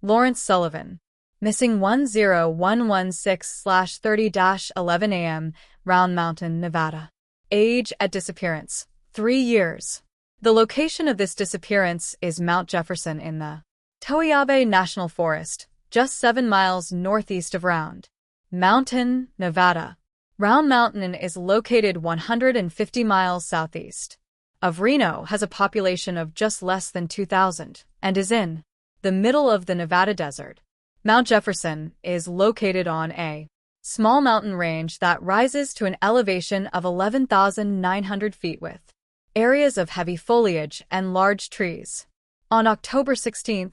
Lawrence Sullivan. Missing 10116/30-11 a.m., Round Mountain, Nevada. Age at disappearance: 3 years. The location of this disappearance is Mount Jefferson in the Toiyabe National Forest, just 7 miles northeast of Round Mountain, Nevada. Round Mountain is located 150 miles southeast of Reno, has a population of just less than 2,000, and is in the middle of the Nevada desert. Mount Jefferson is located on a small mountain range that rises to an elevation of 11,900 feet with areas of heavy foliage and large trees. On October 16,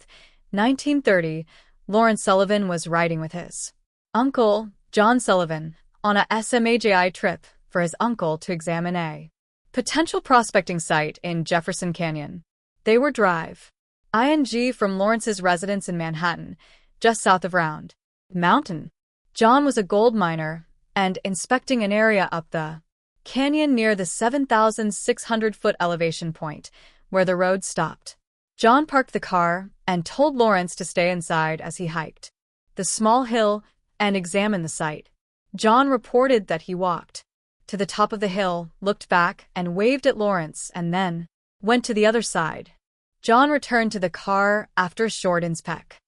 1930, Lawrence Sullivan was riding with his uncle, John Sullivan, on a SMAJI trip for his uncle to examine a potential prospecting site in Jefferson Canyon. They were drive-ing from Lawrence's residence in Manhattan, just south of Round Mountain. John was a gold miner and inspecting an area up the canyon near the 7,600-foot elevation point where the road stopped. John parked the car and told Lawrence to stay inside as he hiked the small hill and examined the site. John reported that he walked to the top of the hill, looked back and waved at Lawrence, and then went to the other side. John returned to the car after a short inspection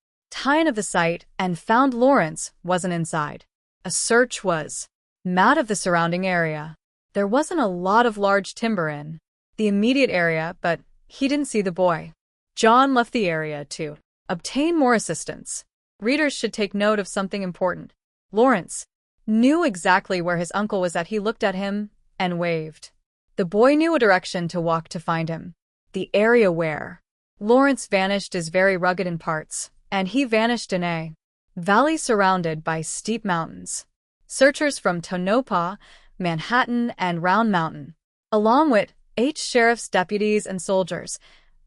of the site and found Lawrence wasn't inside. A search was made of the surrounding area. There wasn't a lot of large timber in the immediate area, but he didn't see the boy. John left the area to obtain more assistance. Readers should take note of something important. Lawrence knew exactly where his uncle was at. He looked at him and waved. The boy knew a direction to walk to find him. The area where Lawrence vanished is very rugged in parts, and he vanished in a valley surrounded by steep mountains. Searchers from Tonopah, Manhattan, and Round Mountain, along with 8 sheriff's deputies and soldiers,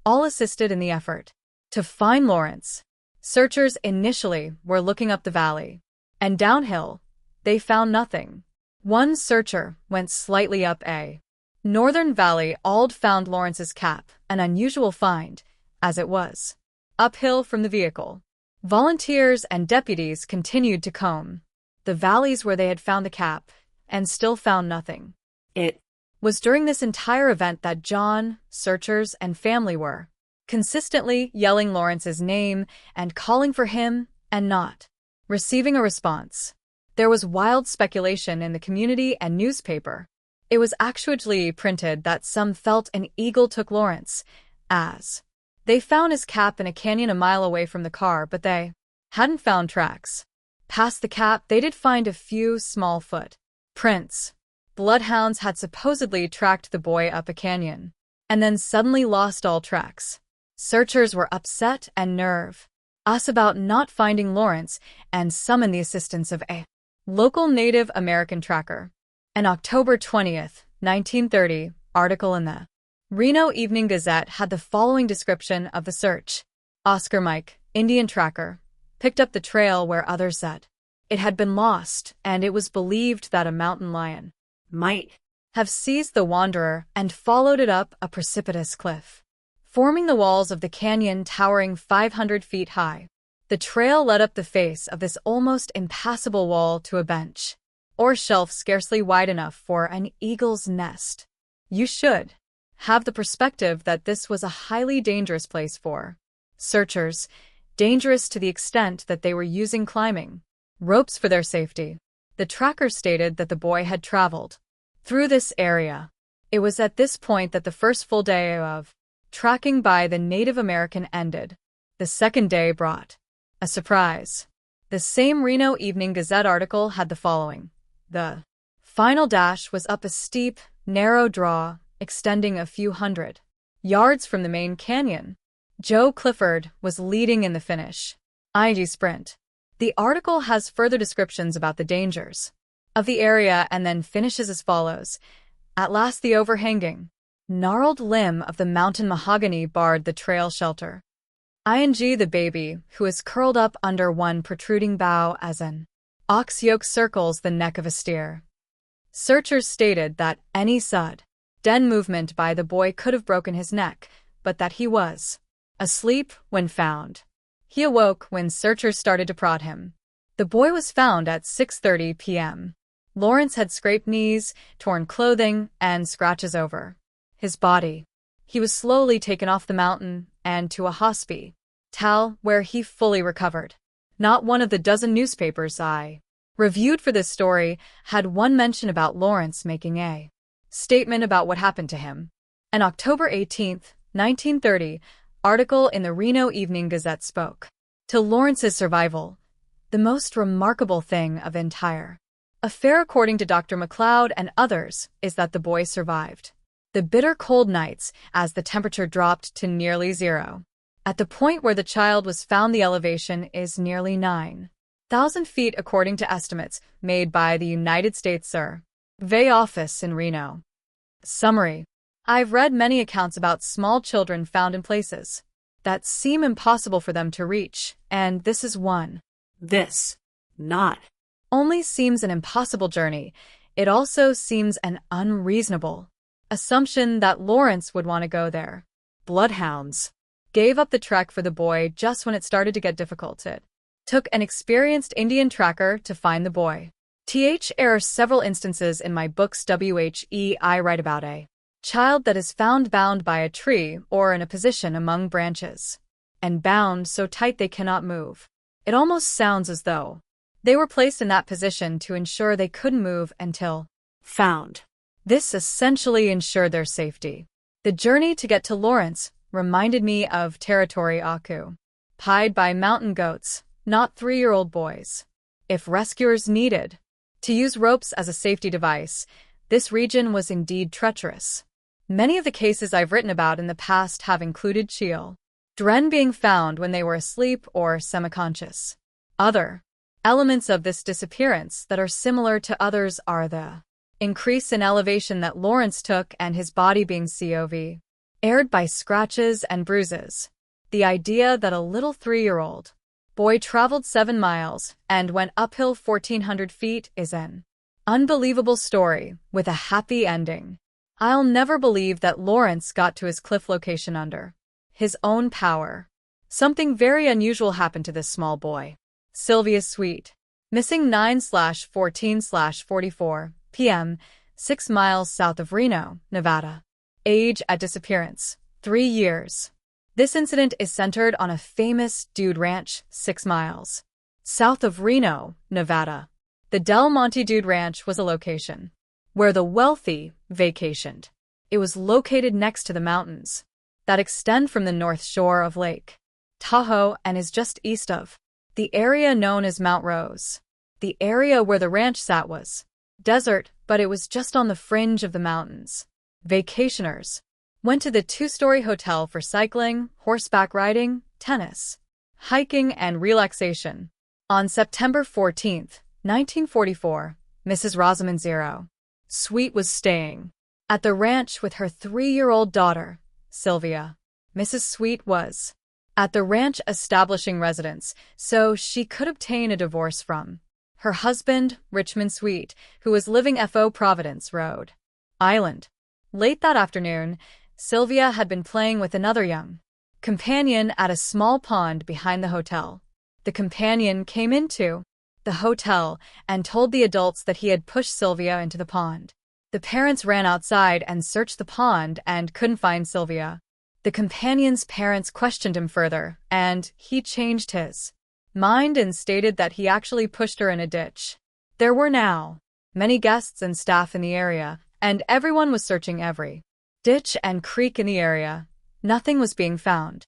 all assisted in the effort to find Lawrence. Searchers initially were looking up the valley and downhill. They found nothing. One searcher went slightly up a northern valley. All found Lawrence's cap, an unusual find, as it was uphill from the vehicle. Volunteers and deputies continued to comb the valleys where they had found the cap and still found nothing. It was during this entire event that John, searchers, and family were consistently yelling Lawrence's name and calling for him and not receiving a response. There was wild speculation in the community and newspaper. It was actually printed that some felt an eagle took Lawrence, as they found his cap in a canyon a mile away from the car, but they hadn't found tracks. Past the cap, they did find a few small footprints. Bloodhounds had supposedly tracked the boy up a canyon, and then suddenly lost all tracks. Searchers were upset and nervous about not finding Lawrence and summoned the assistance of a local Native American tracker. An October 20th, 1930, article in the Reno Evening Gazette had the following description of the search. Oscar Mike, Indian tracker, picked up the trail where others said it had been lost, and it was believed that a mountain lion might have seized the wanderer and followed it up a precipitous cliff, forming the walls of the canyon towering 500 feet high. The trail led up the face of this almost impassable wall to a bench or shelf scarcely wide enough for an eagle's nest. You should have the perspective that this was a highly dangerous place for searchers, dangerous to the extent that they were using climbing ropes for their safety. The tracker stated that the boy had traveled through this area. It was at this point that the first full day of tracking by the Native American ended. The second day brought a surprise. The same Reno Evening Gazette article had the following. The final dash was up a steep, narrow draw extending a few hundred yards from the main canyon. Joe Clifford was leading in the finish IG sprint. The article has further descriptions about the dangers of the area and then finishes as follows. At last the overhanging, gnarled limb of the mountain mahogany barred the trail shelter. The baby, who is curled up under one protruding bough as an ox yoke circles the neck of a steer. Searchers stated that any sudden movement by the boy could have broken his neck, but that he was asleep when found. He awoke when searchers started to prod him. The boy was found at 6:30 p.m. Lawrence had scraped knees, torn clothing, and scratches over his body. He was slowly taken off the mountain and to a hospital, where he fully recovered. Not one of the dozen newspapers I reviewed for this story had one mention about Lawrence making a statement about what happened to him. An October 18, 1930, article in the Reno Evening Gazette spoke to Lawrence's survival, the most remarkable thing of entire affair, according to Dr. McLeod and others, is that the boy survived the bitter cold nights as the temperature dropped to nearly zero. At the point where the child was found, the elevation is nearly 9,000 feet according to estimates made by the United States Survey Office in Reno. Summary: I've read many accounts about small children found in places that seem impossible for them to reach, and this is one. This not only seems an impossible journey, it also seems an unreasonable assumption that Lawrence would want to go there. Bloodhounds gave up the trek for the boy just when it started to get difficult. It took an experienced Indian tracker to find the boy. There are several instances in my books I write about a child that is found bound by a tree or in a position among branches, and bound so tight they cannot move. It almost sounds as though they were placed in that position to ensure they couldn't move until found. This essentially ensured their safety. The journey to get to Lawrence reminded me of territory occupied by mountain goats, not 3-year-old boys. If rescuers needed to use ropes as a safety device, this region was indeed treacherous. Many of the cases I've written about in the past have included children being found when they were asleep or semi-conscious. Other elements of this disappearance that are similar to others are the increase in elevation that Lawrence took and his body being aired by scratches and bruises. The idea that a little 3-year-old boy traveled 7 miles and went uphill 1,400 feet is an unbelievable story with a happy ending. I'll never believe that Lawrence got to his cliff location under his own power. Something very unusual happened to this small boy. Sylvia Sweet, missing 9/14/44 p.m., 6 miles south of Reno, Nevada. Age at disappearance, 3 years. This incident is centered on a famous dude ranch 6 miles south of Reno, Nevada. The Del Monte Dude Ranch was a location where the wealthy vacationed. It was located next to the mountains that extend from the north shore of Lake Tahoe and is just east of the area known as Mount Rose. The area where the ranch sat was desert, but it was just on the fringe of the mountains. Vacationers went to the 2-story hotel for cycling, horseback riding, tennis, hiking, and relaxation. On September 14, 1944, Mrs. Rosamond Zero Sweet was staying at the ranch with her 3-year-old daughter, Sylvia. Mrs. Sweet was at the ranch establishing residence so she could obtain a divorce from her husband, Richmond Sweet, who was living Providence, Rhode Island. Late that afternoon, Sylvia had been playing with another young companion at a small pond behind the hotel. The companion came into the hotel and told the adults that he had pushed Sylvia into the pond. The parents ran outside and searched the pond and couldn't find Sylvia. The companion's parents questioned him further, and he changed his mind and stated that he actually pushed her in a ditch. There were now many guests and staff in the area, and everyone was searching every ditch and creek in the area. Nothing was being found.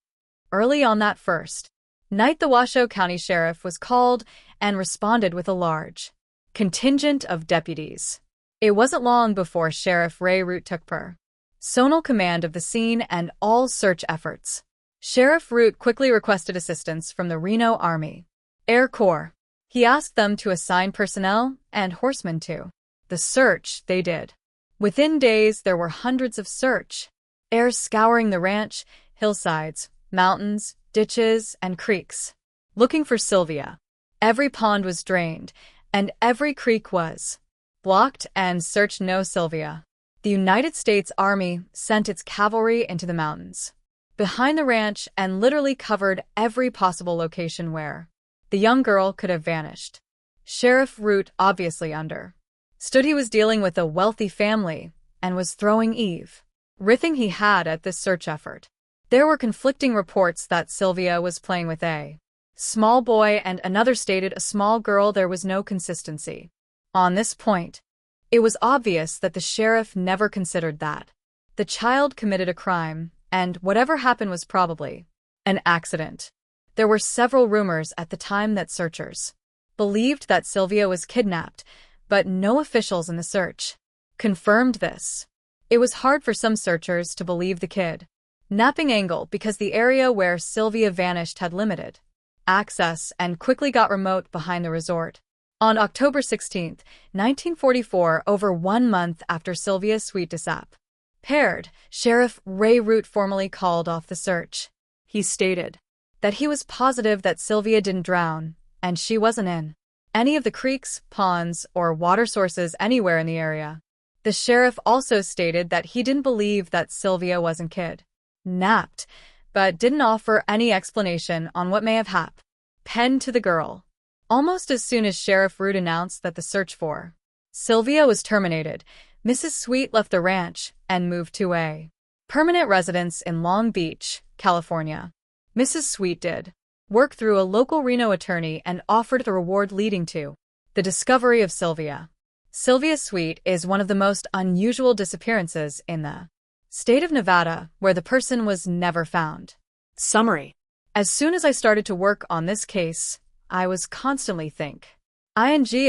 Early on that first night, the Washoe County Sheriff was called and responded with a large contingent of deputies. It wasn't long before Sheriff Ray Root took personal command of the scene and all search efforts. Sheriff Root quickly requested assistance from the Reno Army Air Corps. He asked them to assign personnel and horsemen to the search. They did. Within days, there were hundreds of search airs scouring the ranch, hillsides, mountains, ditches, and creeks, looking for Sylvia. Every pond was drained, and every creek was blocked and searched. No Sylvia. The United States Army sent its cavalry into the mountains behind the ranch and literally covered every possible location where the young girl could have vanished. Sheriff Root obviously understood he was dealing with a wealthy family and was throwing everything he had at this search effort. There were conflicting reports that Sylvia was playing with a small boy and another stated a small girl. There was no consistency on this point. It was obvious that the sheriff never considered that the child committed a crime, and whatever happened was probably an accident. There were several rumors at the time that searchers believed that Sylvia was kidnapped, but no officials in the search confirmed this. It was hard for some searchers to believe the kidnapping angle because the area where Sylvia vanished had limited access and quickly got remote behind the resort. On October 16, 1944, over 1 month after Sylvia's sweet disappeared, Sheriff Ray Root formally called off the search. He stated that he was positive that Sylvia didn't drown, and she wasn't in any of the creeks, ponds, or water sources anywhere in the area. The sheriff also stated that he didn't believe that Sylvia wasn't kidnapped, but didn't offer any explanation on what may have happened to the girl. Almost as soon as Sheriff Root announced that the search for Sylvia was terminated, Mrs. Sweet left the ranch and moved to a permanent residence in Long Beach, California. Mrs. Sweet did work through a local Reno attorney and offered the reward leading to the discovery of Sylvia. Sylvia Sweet is one of the most unusual disappearances in the state of Nevada, where the person was never found. Summary. As soon as I started to work on this case, I was constantly thinking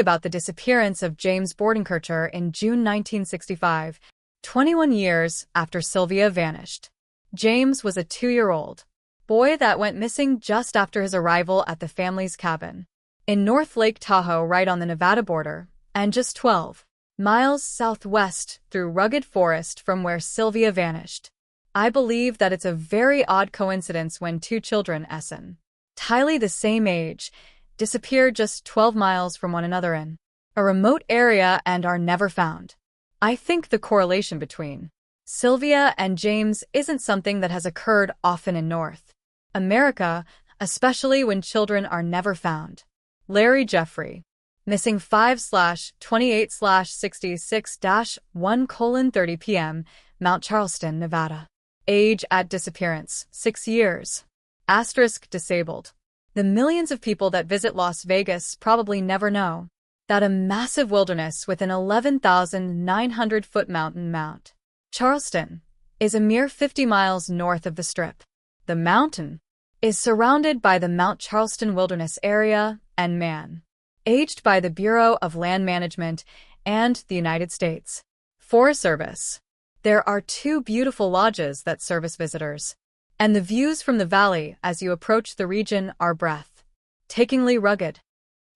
about the disappearance of James Bordenkircher in June 1965, 21 years after Sylvia vanished. James was a 2-year-old boy that went missing just after his arrival at the family's cabin in North Lake Tahoe, right on the Nevada border, and just 12 miles southwest through rugged forest from where Sylvia vanished. I believe that it's a very odd coincidence when 2 children, entirely the same age, disappear just 12 miles from one another in a remote area and are never found. I think the correlation between Sylvia and James isn't something that has occurred often in North America, especially when children are never found. Larry Jeffrey, missing 5/28/66-1:30 p.m., Mount Charleston, Nevada. Age at disappearance, 6 years. * disabled. The millions of people that visit Las Vegas probably never know that a massive wilderness with an 11,900-foot mountain, Mount Charleston, is a mere 50 miles north of the Strip. The mountain is surrounded by the Mount Charleston Wilderness Area and managed by the Bureau of Land Management and the United States Forest Service. There are 2 beautiful lodges that service visitors, and the views from the valley as you approach the region are breathtakingly rugged.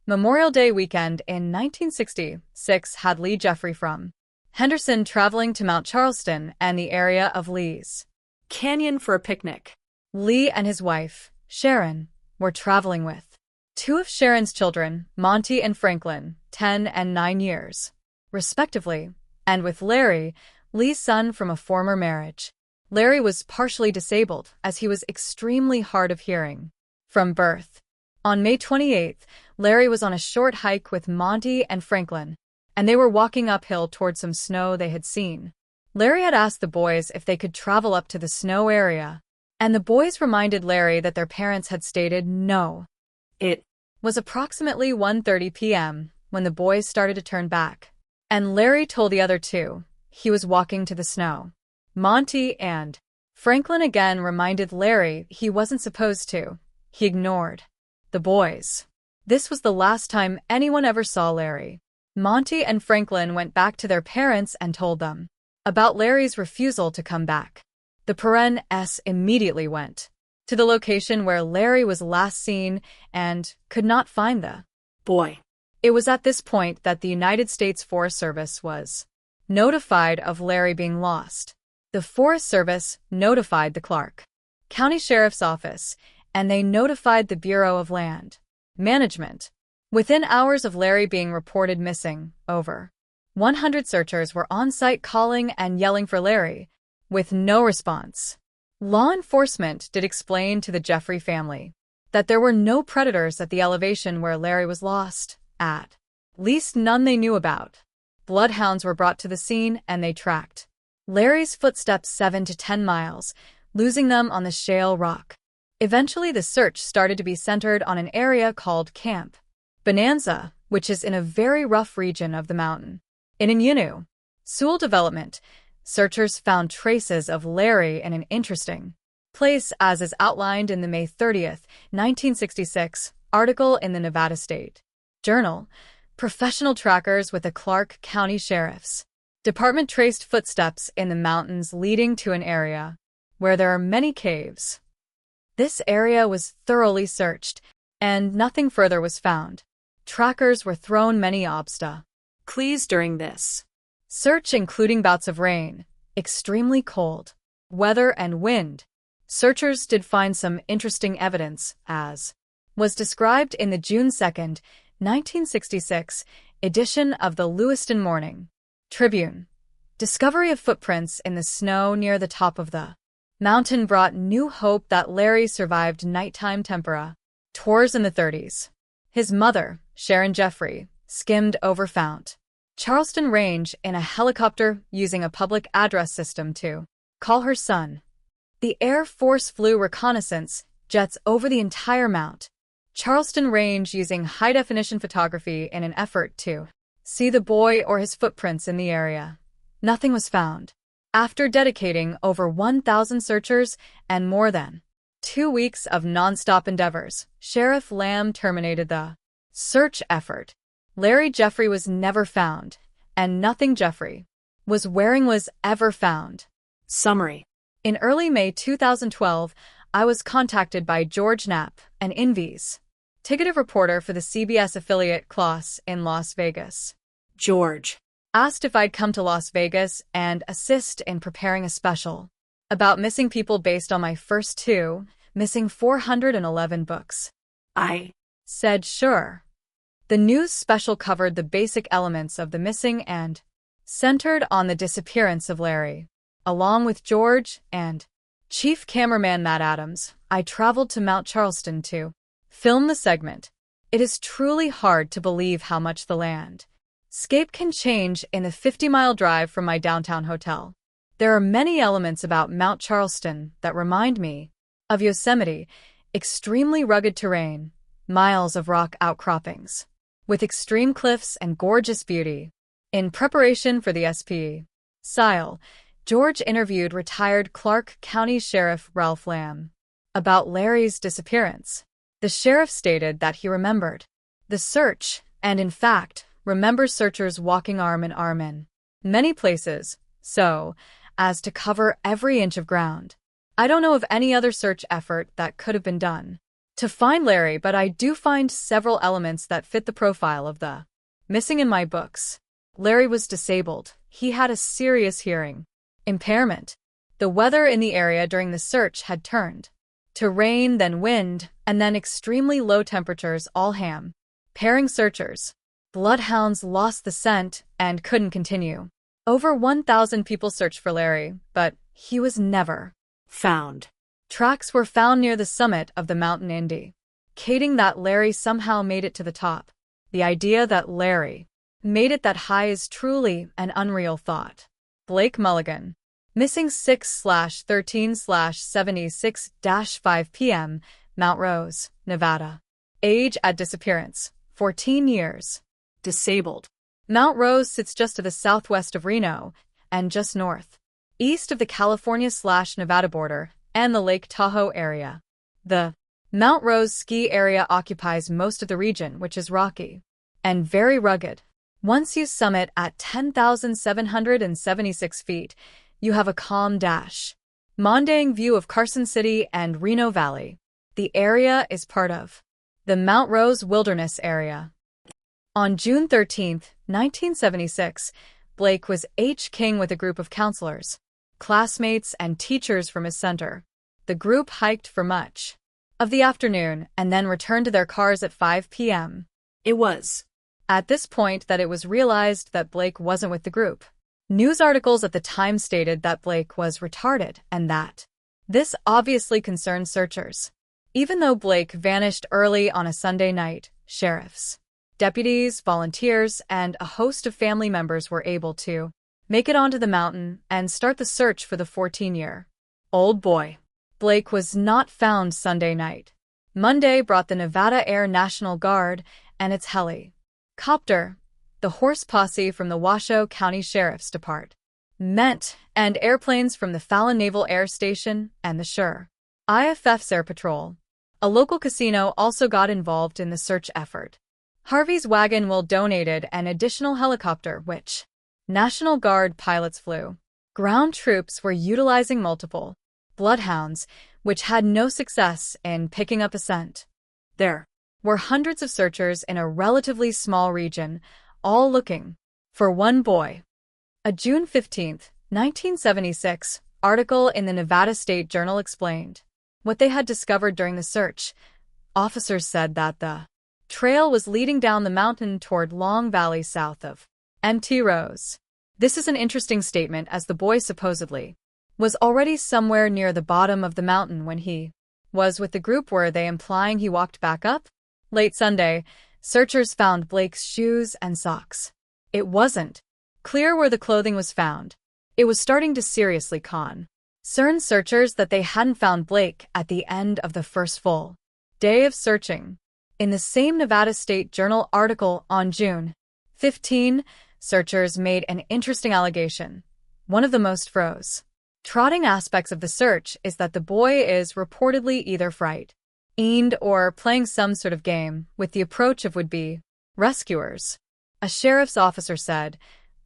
Memorial Day weekend in 1966 had Lee Jeffrey from Henderson traveling to Mount Charleston and the area of Lee's Canyon for a picnic. Lee and his wife, Sharon, were traveling with 2 of Sharon's children, Monty and Franklin, 10 and 9 years, respectively, and with Larry, Lee's son from a former marriage. Larry was partially disabled as he was extremely hard of hearing from birth. On May 28, Larry was on a short hike with Monty and Franklin, and they were walking uphill toward some snow they had seen. Larry had asked the boys if they could travel up to the snow area, and the boys reminded Larry that their parents had stated no. It was approximately 1:30 p.m. when the boys started to turn back, and Larry told the other 2 he was walking to the snow. Monty and Franklin again reminded Larry he wasn't supposed to. He ignored the boys. This was the last time anyone ever saw Larry. Monty and Franklin went back to their parents and told them about Larry's refusal to come back. The parents immediately went to the location where Larry was last seen and could not find the boy. It was at this point that the United States Forest Service was notified of Larry being lost. The Forest Service notified the Clark County Sheriff's Office, and they notified the Bureau of Land Management. Within hours of Larry being reported missing, over 100 searchers were on site calling and yelling for Larry, with no response. Law enforcement did explain to the Jeffrey family that there were no predators at the elevation where Larry was lost, at least none they knew about. Bloodhounds were brought to the scene and they tracked Larry's footsteps 7 to 10 miles, losing them on the shale rock. Eventually, the search started to be centered on an area called Camp Bonanza, which is in a very rough region of the mountain. In Innu, Sewell development, searchers found traces of Larry in an interesting place, as is outlined in the May 30th, 1966 article in the Nevada State Journal. Professional trackers with the Clark County Sheriff's Department traced footsteps in the mountains leading to an area where there are many caves. This area was thoroughly searched, and nothing further was found. Trackers were thrown many obstacles during this search, including bouts of rain, extremely cold weather, and wind. Searchers did find some interesting evidence, as was described in the June 2, 1966 edition of the Lewiston Morning Tribune. Discovery of footprints in the snow near the top of the mountain brought new hope that Larry survived nighttime tours in the 30s. His mother, Sharon Jeffrey, skimmed over Fount Charleston Range in a helicopter using a public address system to call her son. The Air Force flew reconnaissance jets over the entire Mount Charleston Range using high-definition photography in an effort to see the boy or his footprints in the area. Nothing was found. After dedicating over 1,000 searchers and more than 2 weeks of non-stop endeavors, Sheriff Lamb terminated the search effort. Larry Jeffrey was never found, and nothing Jeffrey was wearing was ever found. Summary. In early May 2012, I was contacted by George Knapp, an Invies ticketed reporter for the CBS affiliate CLOS in Las Vegas. George asked if I'd come to Las Vegas and assist in preparing a special about missing people based on my first 2 missing 411 books. I said sure. The news special covered the basic elements of the missing and centered on the disappearance of Larry. Along with George and Chief Cameraman Matt Adams, I traveled to Mount Charleston to film the segment. It is truly hard to believe how much the landscape can change in the 50-mile drive from my downtown hotel. There are many elements about Mount Charleston that remind me of Yosemite: extremely rugged terrain, miles of rock outcroppings, with extreme cliffs and gorgeous beauty. In preparation for the SPSILE, George interviewed retired Clark County Sheriff Ralph Lamb about Larry's disappearance. The sheriff stated that he remembered the search and, in fact, remembers searchers walking arm in arm in many places, so as to cover every inch of ground. I don't know of any other search effort that could have been done to find Larry, but I do find several elements that fit the profile of the missing in my books. Larry was disabled. He had a serious hearing impairment. The weather in the area during the search had turned to rain, then wind, and then extremely low temperatures, all hampering searchers. Bloodhounds lost the scent and couldn't continue. Over 1,000 people searched for Larry, but he was never found. Tracks were found near the summit of the mountain, indicating that Larry somehow made it to the top. The idea that Larry made it that high is truly an unreal thought. Blake Mulligan, missing 6/13/76-5 p.m., Mount Rose, Nevada. Age at disappearance, 14 years. Disabled. Mount Rose sits just to the southwest of Reno and just northeast of the California/Nevada border and the Lake Tahoe area. The Mount Rose ski area occupies most of the region, which is rocky and very rugged. Once you summit at 10,776 feet, you have a calm Mondang view of Carson City and Reno Valley. The area is part of the Mount Rose Wilderness Area. On June 13, 1976, Blake was King with a group of counselors, classmates, and teachers from his center. The group hiked for much of the afternoon and then returned to their cars at 5 p.m. It was at this point that it was realized that Blake wasn't with the group. News articles at the time stated that Blake was retarded and that This obviously concerned searchers. Even though Blake vanished early on a Sunday night, sheriffs, deputies, volunteers, and a host of family members were able to make it onto the mountain and start the search for the 14-year-old boy. Blake was not found Sunday night. Monday brought the Nevada Air National Guard and its helicopter, the horse posse from the Washoe County Sheriff's Department, and airplanes from the Fallon Naval Air Station and the Sure IFF's Air Patrol. A local casino also got involved in the search effort. Harvey's wagon wheel donated an additional helicopter, which National Guard pilots flew. Ground troops were utilizing multiple bloodhounds, which had no success in picking up a scent. There were hundreds of searchers in a relatively small region, all looking for one boy. A June 15, 1976, article in the Nevada State Journal explained what they had discovered during the search. Officers said that the trail was leading down the mountain toward Long Valley south of Mt. Rose. This is an interesting statement, as the boy supposedly was already somewhere near the bottom of the mountain when he was with the group. Were they implying he walked back up? Late Sunday, searchers found Blake's shoes and socks. It wasn't clear where the clothing was found. It was starting to seriously concern searchers that they hadn't found Blake at the end of the first full day of searching. In the same Nevada State Journal article on June 15, searchers made an interesting allegation. One of the most trotting aspects of the search is that the boy is reportedly either frightened or playing some sort of game with the approach of would-be rescuers. A sheriff's officer said,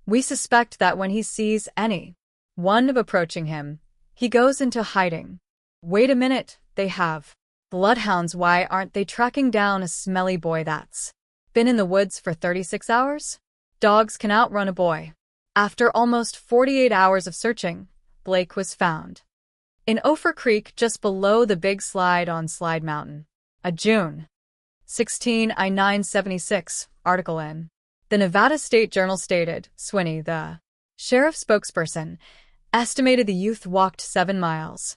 "We suspect that when he sees anyone approaching him, he goes into hiding." Wait a minute, they have bloodhounds. Why aren't they tracking down a smelly boy that's been in the woods for 36 hours? Dogs can outrun a boy. After almost 48 hours of searching, Blake was found in Ophir Creek, just below the Big Slide on Slide Mountain. A June 16, 1976, article in the Nevada State Journal stated, Swinney, the sheriff's spokesperson, estimated the youth walked 7 miles.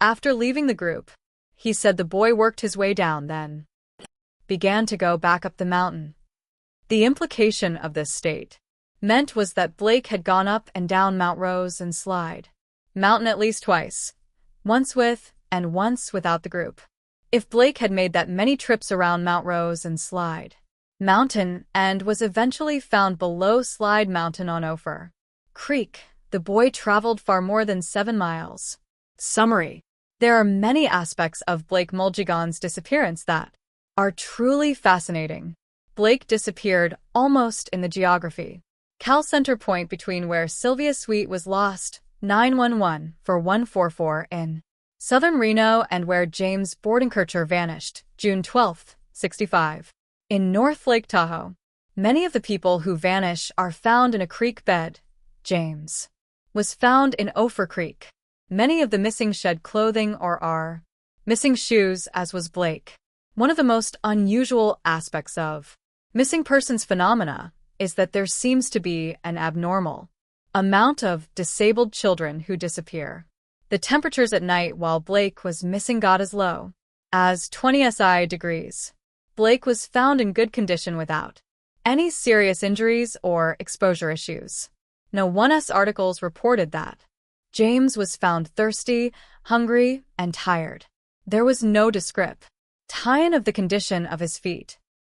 After leaving the group, he said the boy worked his way down, then began to go back up the mountain. The implication of this statement was that Blake had gone up and down Mount Rose and Slide Mountain at least twice, once with and once without the group. If Blake had made that many trips around Mount Rose and Slide Mountain and was eventually found below Slide Mountain on Ophir Creek, the boy traveled far more than 7 miles. Summary: there are many aspects of Blake Mulligan's disappearance that are truly fascinating. Blake disappeared almost in the geography Cal center point between where Sylvia Sweet was lost, 911 for 144 in southern Reno, and where James Bordenkircher vanished, June 12, 65, in North Lake Tahoe. Many of the people who vanish are found in a creek bed. James was found in Ophir Creek. Many of the missing shed clothing or are missing shoes, as was Blake. One of the most unusual aspects of missing persons phenomena is that there seems to be an abnormal amount of disabled children who disappear. The temperatures at night while Blake was missing got as low as 20 degrees. Blake was found in good condition without any serious injuries or exposure issues. No 1's articles reported that James was found thirsty, hungry, and tired. There was no description of the condition of his feet.